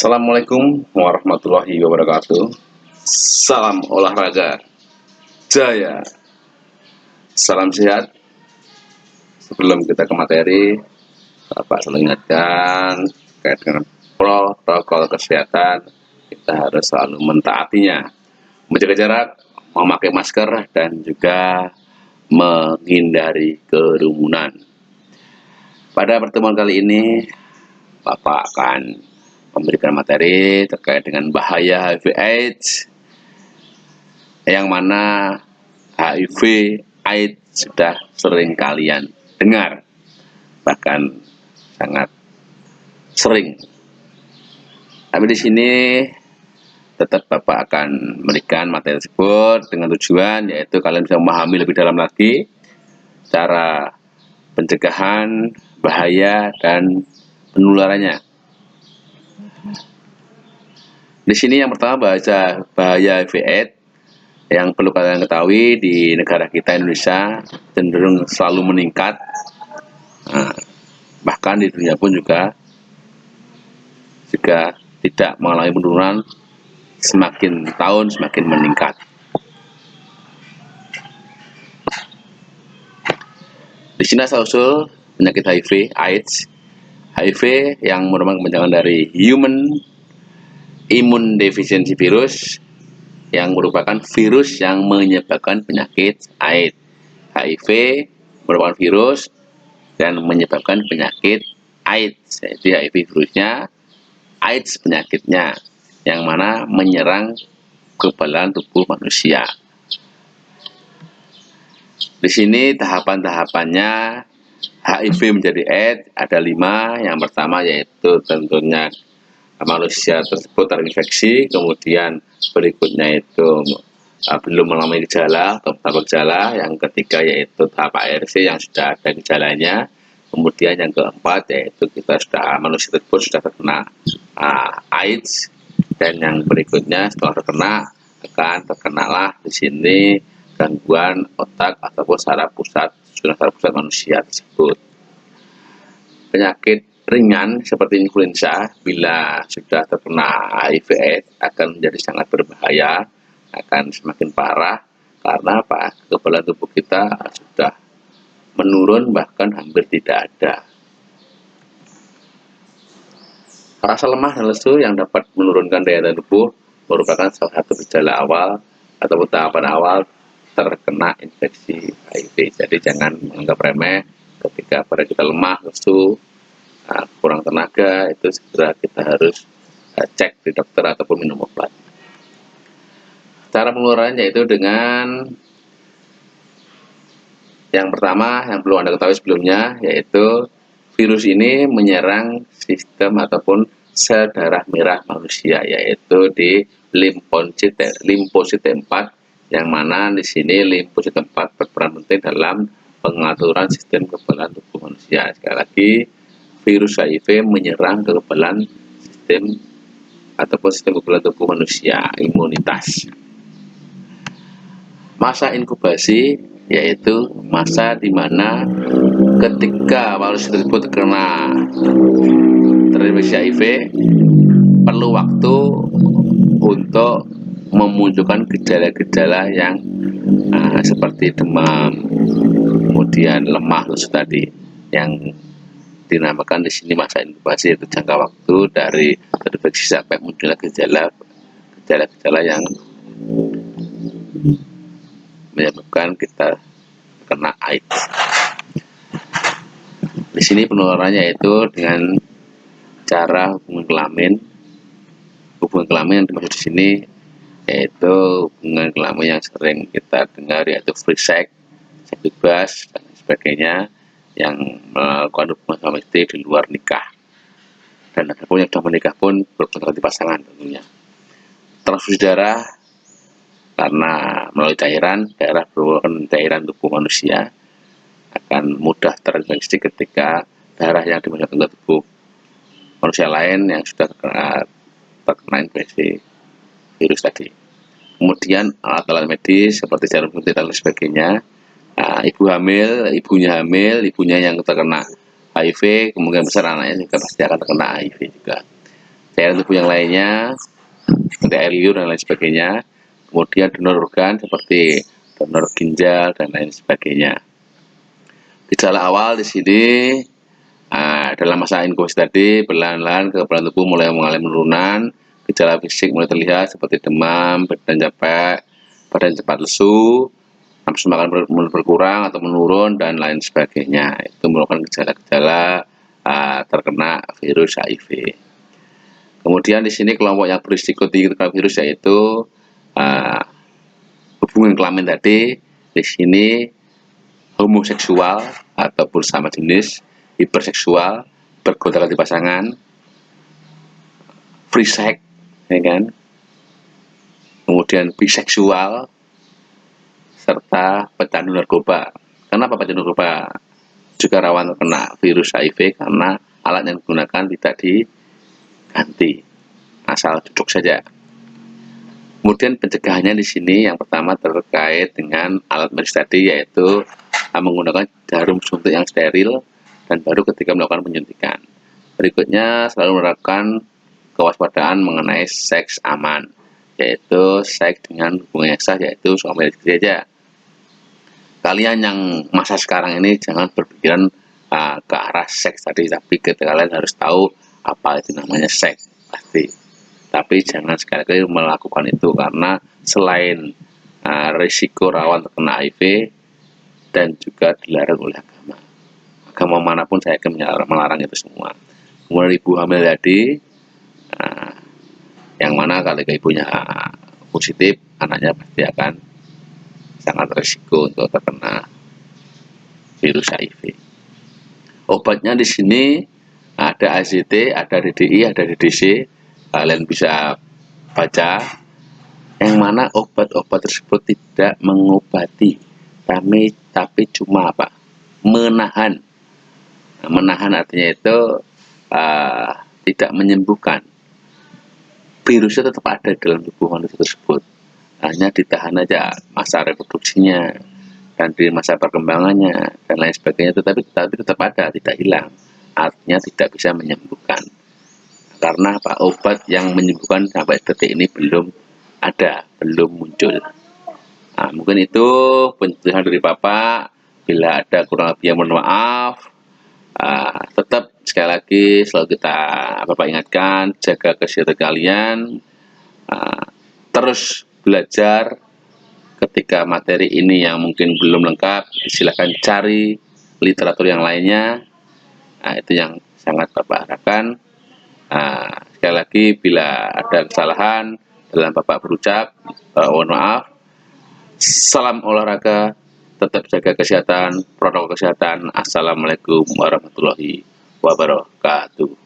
Assalamualaikum warahmatullahi wabarakatuh. Salam olahraga jaya. Salam sehat. Sebelum kita ke materi, Bapak selalu ingatkan terkait dengan protokol kesehatan, kita harus selalu mentaatinya. Menjaga jarak, memakai masker, dan juga menghindari kerumunan. Pada pertemuan kali ini, Bapak akan memberikan materi terkait dengan bahaya HIV/AIDS, yang mana HIV/AIDS sudah sering kalian dengar, bahkan sangat sering. Tapi di sini tetap Bapak akan memberikan materi tersebut dengan tujuan yaitu kalian bisa memahami lebih dalam lagi cara pencegahan, bahaya, dan penularannya. Di sini yang pertama bahaya HIV/AIDS yang perlu kalian ketahui di negara kita Indonesia cenderung selalu meningkat. Bahkan di dunia pun juga tidak mengalami penurunan, semakin tahun semakin meningkat. Di sini asal-usul penyakit HIV/AIDS. HIV yang merupakan kepanjangan dari Human Immune Deficiency Virus, yang merupakan virus yang menyebabkan penyakit AIDS. HIV merupakan virus dan menyebabkan penyakit AIDS, yaitu HIV virusnya, AIDS penyakitnya, yang mana menyerang kekebalan tubuh manusia. Di sini tahapan-tahapannya HIV menjadi AIDS ada 5. Yang pertama yaitu tentunya manusia tersebut terinfeksi, kemudian berikutnya itu belum mengalami gejala atau tanpa gejala, yang ketiga yaitu tahap ARC yang sudah ada gejalanya, kemudian yang keempat yaitu manusia tersebut sudah terkena AIDS, dan yang berikutnya setelah terkena akan terkenalah di sini gangguan otak ataupun saraf pusat manusia tersebut. Penyakit ringan seperti influenza bila sudah terkena HIV/AIDS akan menjadi sangat berbahaya, akan semakin parah karena kekebalan tubuh kita sudah menurun bahkan hampir tidak ada. Rasa lemah dan lesu yang dapat menurunkan daya tahan tubuh merupakan salah satu gejala awal atau tahapan awal terkena infeksi HIV. Jadi jangan menganggap remeh ketika pada kita lemah, lesu, kurang tenaga, itu segera kita harus cek di dokter ataupun minum obat. Cara penularannya yaitu dengan yang pertama yang perlu Anda ketahui sebelumnya, yaitu virus ini menyerang sistem ataupun sel darah merah manusia, yaitu di limfosit T4, yang mana di sini limfosit T4 berperan penting dalam pengaturan sistem kekebalan tubuh manusia. Sekali lagi, virus HIV menyerang kekebalan sistem kekebalan tubuh manusia, imunitas. Masa inkubasi yaitu masa di mana ketika manusia tersebut terinfeksi HIV, perlu waktu untuk memunculkan gejala-gejala yang seperti demam, kemudian lemah, lesu tadi, yang dinamakan di sini masa inkubasi, itu jangka waktu dari terinfeksi sampai munculnya gejala-gejala yang menyebabkan kita kena AIDS. Di sini penularannya yaitu dengan cara hubungan kelamin. Hubungan kelamin yang dimaksud di sini yaitu hubungan kelamin yang sering kita dengar, yaitu free sex, seks bebas, dan sebagainya, yang melakukan hubungan suami istri di luar nikah. Dan ada pun yang sudah menikah pun berkonsultasi pasangan tentunya. Transfusi darah karena melalui cairan tubuh manusia akan mudah terinfeksi ketika darah yang dimasukkan ke tubuh manusia lain yang sudah terkena infeksi virus tadi. Kemudian alat-alat medis seperti jarum suntik dan sebagainya. Ibunya yang terkena HIV, kemungkinan besar anaknya juga pasti akan terkena HIV juga. cairan tubuh yang lainnya seperti air liur dan lain sebagainya. Kemudian donor organ seperti donor ginjal dan lain sebagainya. Gejala awal di sini dalam masa inkubasi tadi, perlahan-lahan kekebalan tubuh mulai mengalami penurunan. Gejala fisik mulai terlihat seperti demam, badan capek, badan cepat lesu, nafsu makan berkurang atau menurun dan lain sebagainya. Itu merupakan gejala-gejala terkena virus HIV. Kemudian di sini kelompok yang berisiko tinggi terkena virus yaitu hubungan kelamin tadi. Di sini homoseksual ataupun sama jenis, hiperseksual, bergonta-ganti pasangan, free sex, ya kan? Kemudian biseksual, serta pecandu narkoba. Kenapa pecandu narkoba juga rawan terkena virus HIV? Karena alat yang digunakan tidak diganti, asal duduk saja. Kemudian pencegahannya di sini yang pertama terkait dengan alat medis tadi, yaitu menggunakan jarum suntik yang steril dan baru ketika melakukan penyuntikan. Berikutnya selalu menerapkan kewaspadaan mengenai seks aman, yaitu seks dengan hubungan yang sah, yaitu suami istri saja. Kalian yang masa sekarang ini jangan berpikiran ke arah seks tadi, tapi kalian harus tahu apa itu namanya seks pasti. Tapi jangan sekali-kali melakukan itu, karena selain risiko rawan terkena HIV dan juga dilarang oleh agama. Agama manapun saya akan melarang itu semua. Kemudian ibu hamil tadi, yang mana kalau ibunya positif, anaknya pasti akan sangat risiko untuk terkena virus HIV. Obatnya di sini ada AZT, ada DDI, ada DDC. Kalian bisa baca, yang mana obat-obat tersebut tidak mengobati, tapi cuma apa? Menahan. Menahan artinya itu tidak menyembuhkan. Virusnya tetap ada dalam tubuh manusia tersebut, hanya ditahan aja masa reproduksinya dan di masa perkembangannya dan lain sebagainya, tetapi tetap ada, tidak hilang. Artinya tidak bisa menyembuhkan. Karena apa? Obat yang menyembuhkan sampai detik ini belum ada, belum muncul. Nah, mungkin itu penjelasan dari Bapak. Bila ada kurang lebih, mohon maaf. Tetap sekali lagi selalu Bapak ingatkan, jaga kesehatan kalian. Terus belajar. Ketika materi ini yang mungkin belum lengkap, silakan cari literatur yang lainnya. Itu yang sangat Bapak harapkan. Sekali lagi, bila ada kesalahan dalam Bapak berucap, mohon maaf. Salam olahraga, tetap jaga kesehatan, protokol kesehatan. Assalamualaikum warahmatullahi wabarakatuh.